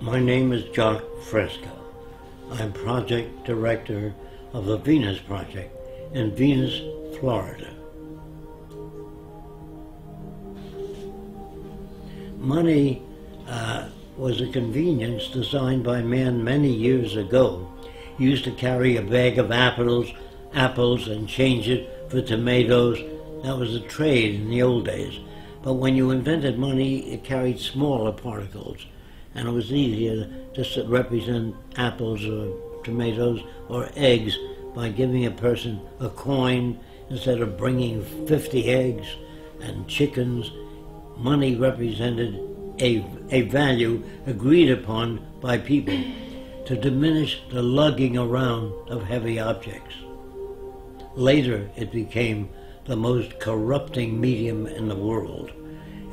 My name is Žak Fresko. I'm project director of the Venus Project in Venus, Florida. Money was a convenience designed by man many years ago. You used to carry a bag of apples and change it for tomatoes. That was a trade in the old days. But when you invented money, it carried smaller particles, and it was easier to represent apples or tomatoes or eggs by giving a person a coin instead of bringing 50 eggs and chickens. Money represented a value agreed upon by people to diminish the lugging around of heavy objects. Later, it became the most corrupting medium in the world.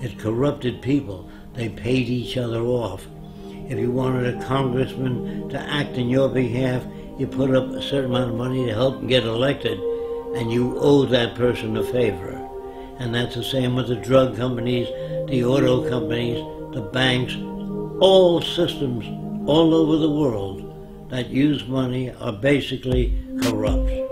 It corrupted people. They paid each other off. If you wanted a congressman to act in your behalf, you put up a certain amount of money to help him get elected, and you owe that person a favor. And that's the same with the drug companies, the auto companies, the banks. All systems all over the world that use money are basically corrupt.